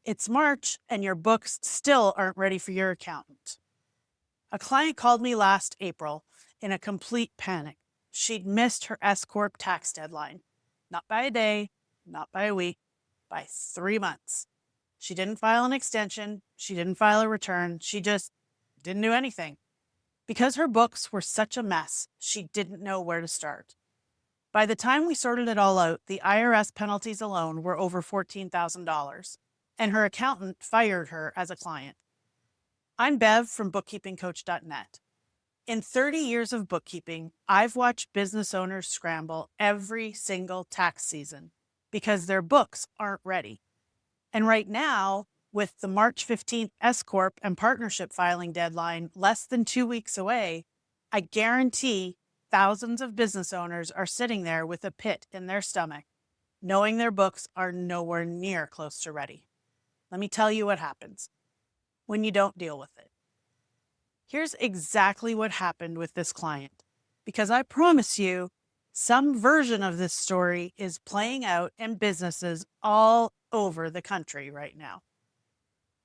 It's March and your books still aren't ready for your accountant. A client called me last April in a complete panic. She'd missed her S-Corp tax deadline. Not by a day, not by a week, by 3 months. She didn't file an extension. She didn't file a return. She just didn't do anything. Because her books were such a mess, she didn't know where to start. By the time we sorted it all out, the IRS penalties alone were over $14,000, and her accountant fired her as a client. I'm Bev from bookkeepingcoach.net. In 30 years of bookkeeping, I've watched business owners scramble every single tax season because their books aren't ready. And right now, with the March 15th S-Corp and partnership filing deadline less than 2 weeks away, I guarantee thousands of business owners are sitting there with a pit in their stomach, knowing their books are nowhere near close to ready. Let me tell you what happens when you don't deal with it. Here's exactly what happened with this client, because I promise you, some version of this story is playing out in businesses all over the country right now.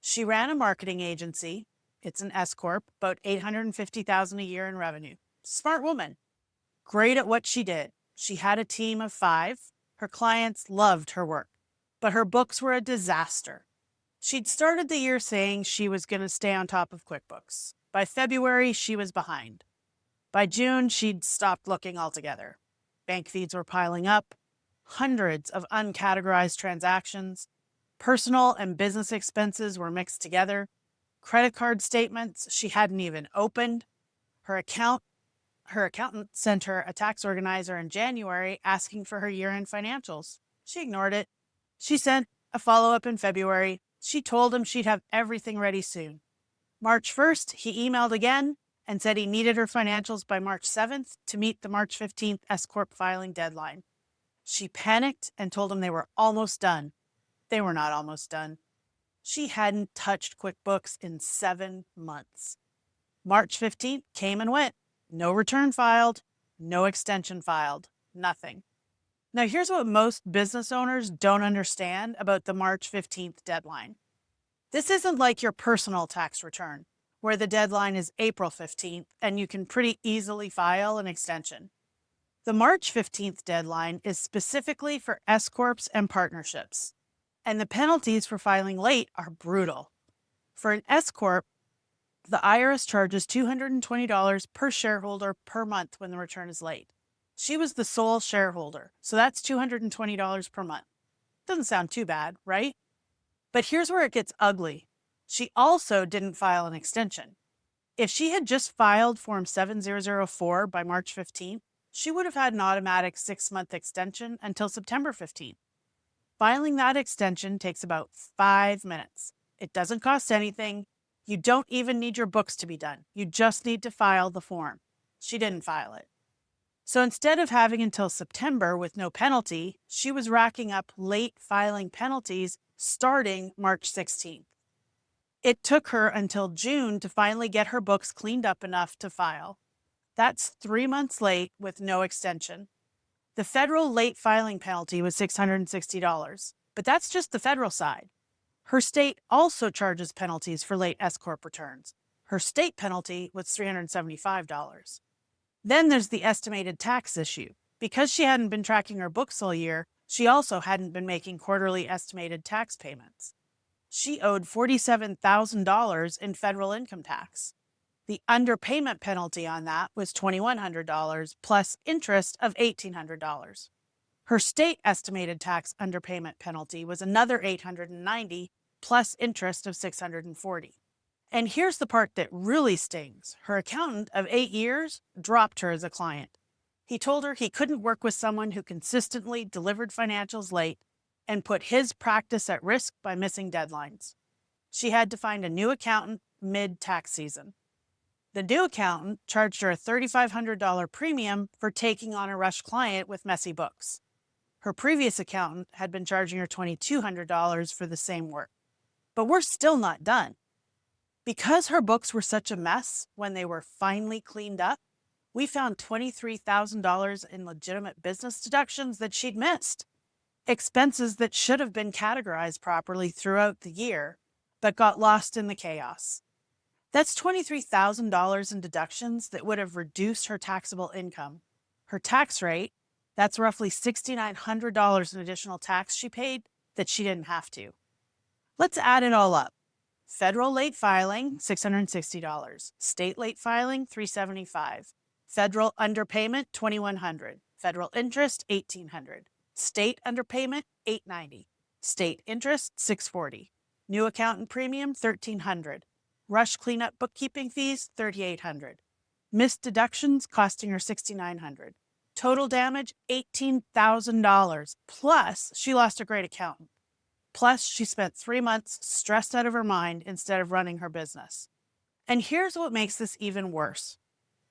She ran a marketing agency. It's an S-Corp, about $850,000 a year in revenue. Smart woman. Great at what she did. She had a team of 5. Her clients loved her work, but her books were a disaster. She'd started the year saying she was going to stay on top of QuickBooks. By February, she was behind. By June, she'd stopped looking altogether. Bank feeds were piling up, hundreds of uncategorized transactions, personal and business expenses were mixed together, credit card statements she hadn't even opened. Her accountant sent her a tax organizer in January asking for her year-end financials. She ignored it. She sent a follow-up in February. She told him she'd have everything ready soon. March 1st, he emailed again and said he needed her financials by March 7th to meet the March 15th S-Corp filing deadline. She panicked and told him they were almost done. They were not almost done. She hadn't touched QuickBooks in 7 months. March 15th came and went. No return filed, no extension filed, nothing. Now, here's what most business owners don't understand about the March 15th deadline. This isn't like your personal tax return, where the deadline is April 15th and you can pretty easily file an extension. The March 15th deadline is specifically for S-Corps and partnerships, and the penalties for filing late are brutal. For an S-Corp, the IRS charges $220 per shareholder per month when the return is late. She was the sole shareholder, so that's $220 per month. Doesn't sound too bad, right? But here's where it gets ugly. She also didn't file an extension. If she had just filed Form 7004 by March 15th, she would have had an automatic 6-month extension until September 15th. Filing that extension takes about 5 minutes. It doesn't cost anything. You don't even need your books to be done. You just need to file the form. She didn't file it. So instead of having until September with no penalty, she was racking up late filing penalties starting March 16th. It took her until June to finally get her books cleaned up enough to file. That's 3 months late with no extension. The federal late filing penalty was $660, but that's just the federal side. Her state also charges penalties for late S-Corp returns. Her state penalty was $375. Then there's the estimated tax issue. Because she hadn't been tracking her books all year, she also hadn't been making quarterly estimated tax payments. She owed $47,000 in federal income tax. The underpayment penalty on that was $2,100 plus interest of $1,800. Her state estimated tax underpayment penalty was another $890 plus interest of $640. And here's the part that really stings. Her accountant of 8 years dropped her as a client. He told her he couldn't work with someone who consistently delivered financials late and put his practice at risk by missing deadlines. She had to find a new accountant mid-tax season. The new accountant charged her a $3,500 premium for taking on a rush client with messy books. Her previous accountant had been charging her $2,200 for the same work. But we're still not done. Because her books were such a mess when they were finally cleaned up, we found $23,000 in legitimate business deductions that she'd missed. expenses that should have been categorized properly throughout the year, but got lost in the chaos. That's $23,000 in deductions that would have reduced her taxable income. Her tax rate, that's roughly $6,900 in additional tax she paid that she didn't have to. Let's add it all up. Federal late filing, $660. State late filing, $375. Federal underpayment, $2,100. Federal interest, $1,800. State underpayment, $890. State interest, $640. New accountant premium, $1,300. Rush cleanup bookkeeping fees, $3,800. Missed deductions costing her $6,900. Total damage, $18,000. Plus, she lost a great accountant. Plus, she spent 3 months stressed out of her mind instead of running her business. And here's what makes this even worse.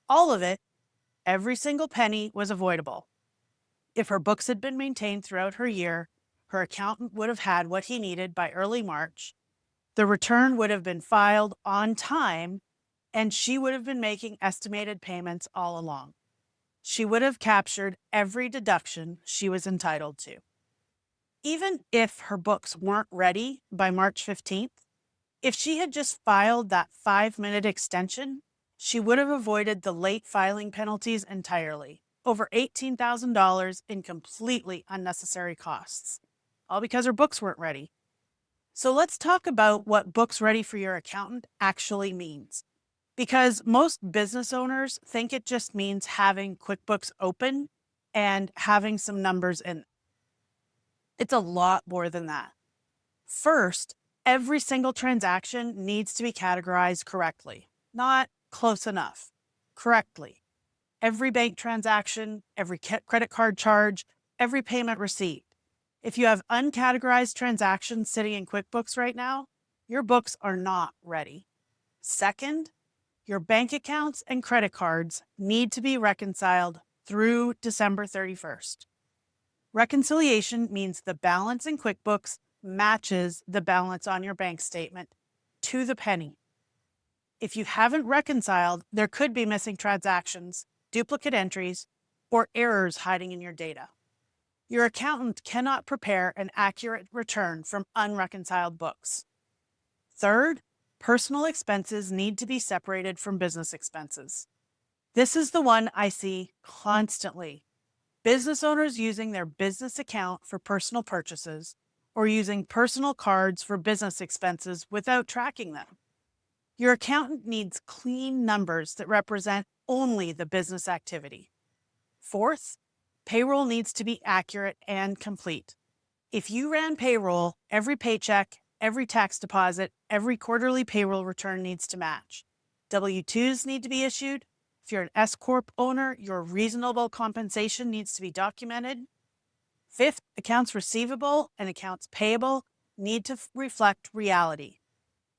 All of it, every single penny, was avoidable. If her books had been maintained throughout her year, her accountant would have had what he needed by early March. The return would have been filed on time, and she would have been making estimated payments all along. She would have captured every deduction she was entitled to. Even if her books weren't ready by March 15th, if she had just filed that 5-minute extension, she would have avoided the late filing penalties entirely, over $18,000 in completely unnecessary costs, all because her books weren't ready. So let's talk about what books ready for your accountant actually means. Because most business owners think it just means having QuickBooks open and having some numbers in. It's a lot more than that. First, every single transaction needs to be categorized correctly, not close enough, correctly. Every bank transaction, every credit card charge, every payment received. If you have uncategorized transactions sitting in QuickBooks right now, your books are not ready. Second, your bank accounts and credit cards need to be reconciled through December 31st. Reconciliation means the balance in QuickBooks matches the balance on your bank statement to the penny. If you haven't reconciled, there could be missing transactions, duplicate entries, or errors hiding in your data. Your accountant cannot prepare an accurate return from unreconciled books. Third, personal expenses need to be separated from business expenses. This is the one I see constantly. Business owners using their business account for personal purchases or using personal cards for business expenses without tracking them. Your accountant needs clean numbers that represent only the business activity. Fourth, payroll needs to be accurate and complete. If you ran payroll, every paycheck, every tax deposit, every quarterly payroll return needs to match. W-2s need to be issued. If you're an S-Corp owner, your reasonable compensation needs to be documented. Fifth, accounts receivable and accounts payable need to reflect reality.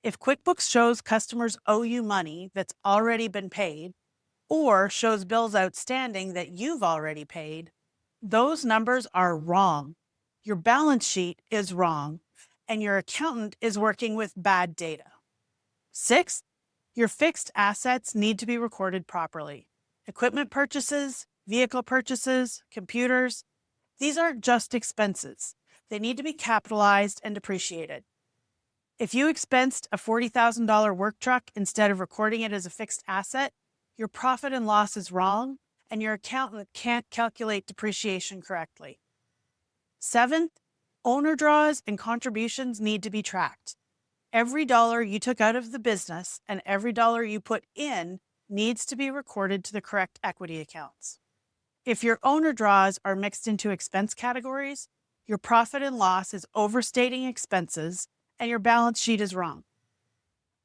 If QuickBooks shows customers owe you money that's already been paid, or shows bills outstanding that you've already paid, those numbers are wrong. Your balance sheet is wrong, and your accountant is working with bad data. Sixth, your fixed assets need to be recorded properly. Equipment purchases, vehicle purchases, computers, these aren't just expenses. They need to be capitalized and depreciated. If you expensed a $40,000 work truck instead of recording it as a fixed asset, your profit and loss is wrong, and your accountant can't calculate depreciation correctly. Seventh, owner draws and contributions need to be tracked. Every dollar you took out of the business and every dollar you put in needs to be recorded to the correct equity accounts. If your owner draws are mixed into expense categories, your profit and loss is overstating expenses and your balance sheet is wrong.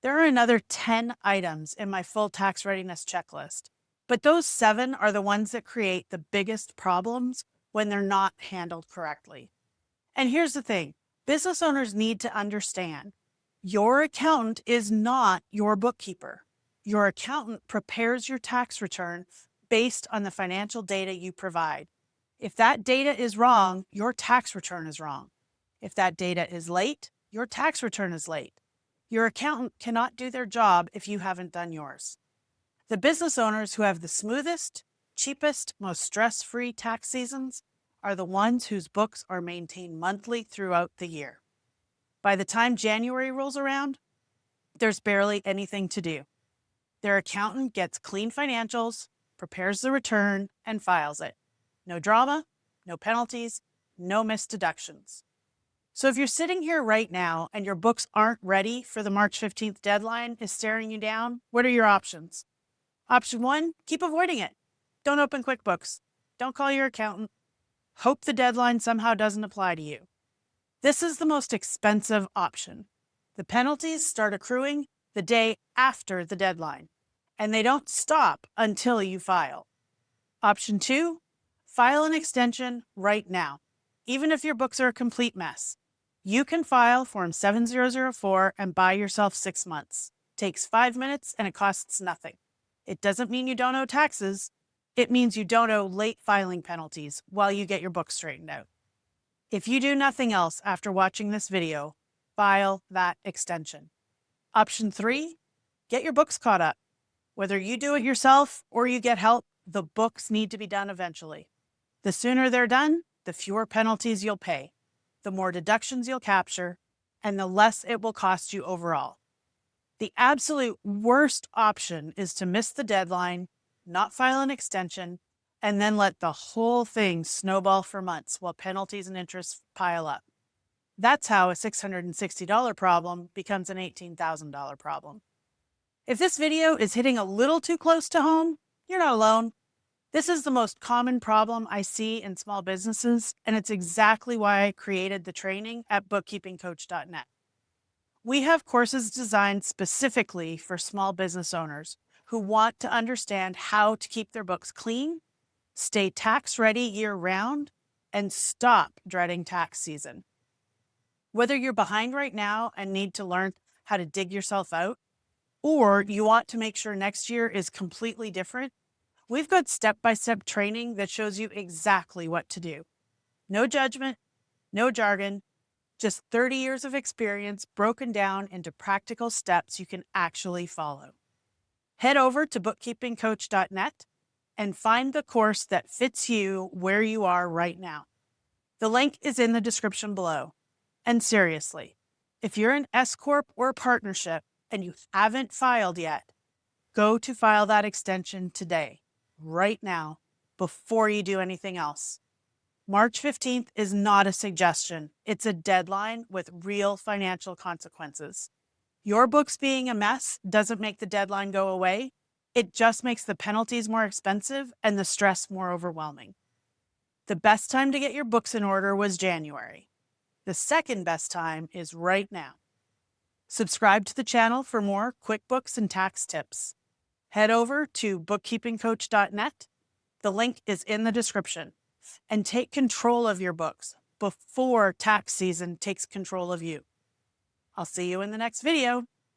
There are another 10 items in my full tax readiness checklist, but those 7 are the ones that create the biggest problems when they're not handled correctly. And here's the thing, business owners need to understand, your accountant is not your bookkeeper. Your accountant prepares your tax return based on the financial data you provide. If that data is wrong, your tax return is wrong. If that data is late, your tax return is late. Your accountant cannot do their job if you haven't done yours. The business owners who have the smoothest, cheapest, most stress-free tax seasons are the ones whose books are maintained monthly throughout the year. By the time January rolls around, there's barely anything to do. Their accountant gets clean financials, prepares the return, and files it. No drama, no penalties, no missed deductions. So if you're sitting here right now and your books aren't ready for the March 15th deadline is staring you down, what are your options? Option 1, keep avoiding it. Don't open QuickBooks. Don't call your accountant. Hope the deadline somehow doesn't apply to you. This is the most expensive option. The penalties start accruing the day after the deadline, and they don't stop until you file. Option 2, file an extension right now. Even if your books are a complete mess, you can file Form 7004 and buy yourself 6 months. Takes 5 minutes and it costs nothing. It doesn't mean you don't owe taxes. It means you don't owe late filing penalties while you get your books straightened out. If you do nothing else after watching this video, file that extension. Option 3, get your books caught up. Whether you do it yourself or you get help, the books need to be done eventually. The sooner they're done, the fewer penalties you'll pay, the more deductions you'll capture, and the less it will cost you overall. The absolute worst option is to miss the deadline, not file an extension, and then let the whole thing snowball for months while penalties and interest pile up. That's how a $660 problem becomes an $18,000 problem. If this video is hitting a little too close to home, you're not alone. This is the most common problem I see in small businesses, and it's exactly why I created the training at bookkeepingcoach.net. We have courses designed specifically for small business owners who want to understand how to keep their books clean, stay tax ready year-round, and stop dreading tax season. Whether you're behind right now and need to learn how to dig yourself out, or you want to make sure next year is completely different, we've got step-by-step training that shows you exactly what to do. No judgment, no jargon, just 30 years of experience broken down into practical steps you can actually follow. Head over to bookkeepingcoach.net and find the course that fits you where you are right now. The link is in the description below. And seriously, if you're an S-Corp or a partnership and you haven't filed yet, go to file that extension today, right now, before you do anything else. March 15th is not a suggestion. It's a deadline with real financial consequences. Your books being a mess doesn't make the deadline go away. It just makes the penalties more expensive and the stress more overwhelming. The best time to get your books in order was January. The second best time is right now. Subscribe to the channel for more QuickBooks and tax tips. Head over to bookkeepingcoach.net. The link is in the description. And take control of your books before tax season takes control of you. I'll see you in the next video.